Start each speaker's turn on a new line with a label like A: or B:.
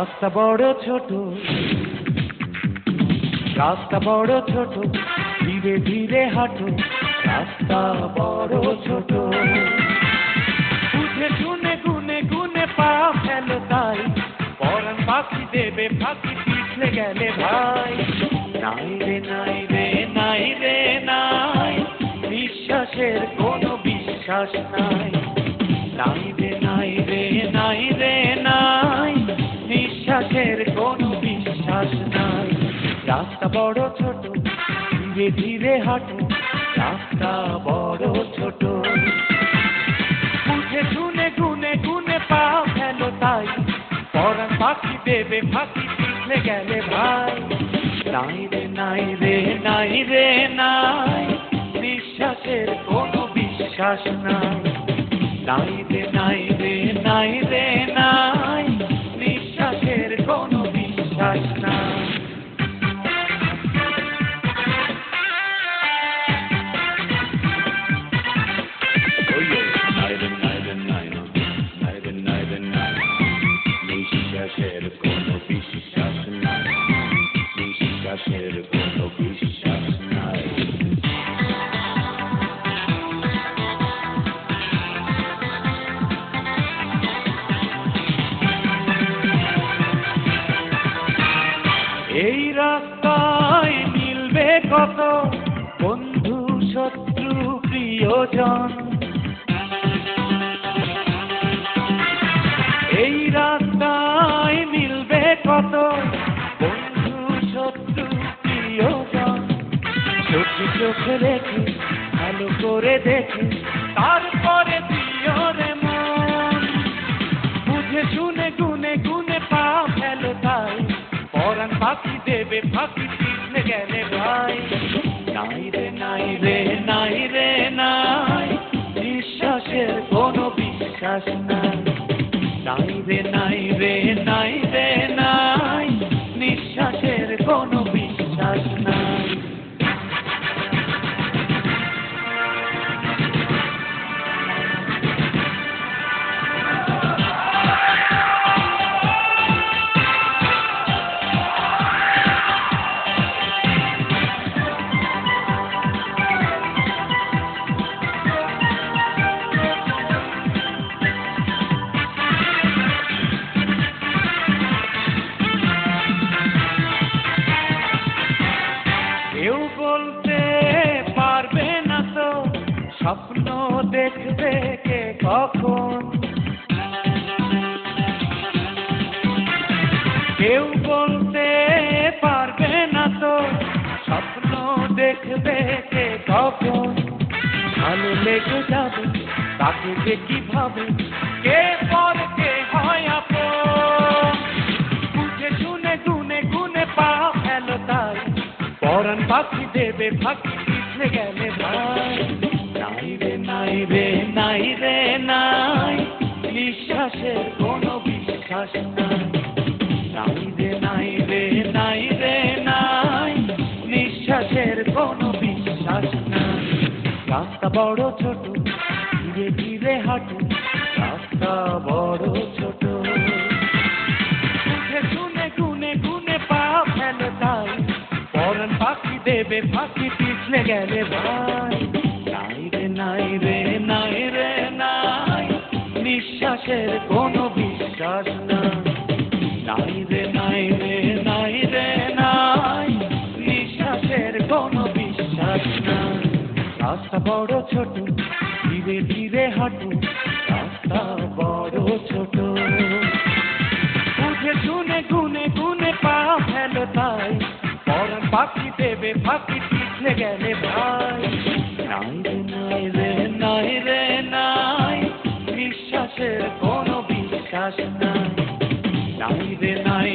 A: রাস্তা বড় ছোট, রাস্তা বড় ছোট, ধীরে ধীরে হাঁটো, রাস্তা বড় ছোট। বুঝে শুনে গুনে গুনে পা ফেলো তাই, পরাণ পাখি দেবে ফাঁকি পিছলে গেলে ভাই। নাই রে নাই রে নাই রে নাই, বিশ্বাসের কোনো বিশ্বাস নাই। নাই রে নাই রে নাই রে নাই, বিশ্বাসের কোনো বিশ্বাস নাই। রাস্তা বড় ছোট, ধীরে ধীরে হাঁটো, রাস্তা বড় ছোট। বুঝে শুনে গুনে গুনে পা ফেলো তাই, পরাণ পাখি দেবে ফাঁকি পিছলে গেলে ভাই। নাই রে নাই রে নাই রে নাই, বিশ্বাসের কোনো বিশ্বাস নাই। নাই রে নাই রে নাই রে নাই, বিশ্বাসের কোনো বিশ্বাস নাই।
B: বিশ্বাসের কোনো বিশ্বাস নাই, বিশ্বাসের কোনো বিশ্বাস নাই।
A: এই রাস্তায় মিলবে কত বন্ধু শত্রু প্রিয়জন। এই রাস্তায় মিলবে কত বন্ধু শত্রু প্রিয়জন। চোখে চোখে রেখে ভালো করে দেখে তারপরে দিও রে মন। বুঝে শুনে গুনে গুনে পা ফেলো তাই, পরাণ পাখি দেবে ফাঁকি পিছলে গেলে ভাই। নাই রে নাই রে নাই রে নাই, বিশ্বাসের কোনো বিশ্বাস নাই। নাই রে নাই রে নাই রে নাই, নিঃশ্বাসের কোনো বিশ্বাস নাই। কেউ বলতে পারবে না তো স্বপ্ন দেখবে কে কখন। কেউ বলতে পারবে না তো স্বপ্ন দেখবে কে কখন। ভালো লেগে যাবে তাকে যে কিভাবে, কে পর কে হয় আপন। বুঝে শুনে গুনে গুনে পা ফেলো তাই, পরাণ পাখি দেবে ফাঁকি পিছলে গেলে ভাই। নাই রে নাই রে নাই রে নাই, বিশ্বাসের কোনো বিশ্বাস নাই। নাই রে নাই রে নাই রে নাই, নিঃশ্বাসের কোনো বিশ্বাস নাই। রাস্তা বড় ছোট, ধীরে ধীরে হাঁটো, রাস্তা বড় ছোট। বুঝে শুনে গুনে গুনে পা ফেলো তাই, পরাণ পাখি দেবে ফাঁকি পিছলে গেলে ভাই। নাই রে নাই রে নাই রে নাই, নিঃশ্বাসের কোনো বিশ্বাস নাই। নাই রে নাই রে নাই রে নাই, নিঃশ্বাসের কোনো বিশ্বাস নাই। রাস্তা বড় ছোট, ধীরে ধীরে হাঁটো, রাস্তা বড় ছোট। বুঝে শুনে গুনে গুনে পা ফেলো তাই, পরাণ পাখি দেবে ফাঁকি পিছলে গেলে ভাই। নাই রে নাই রে নাই রে নাই, বিশ্বাসের কোনো বিশ্বাস নাই। নাই রে নাই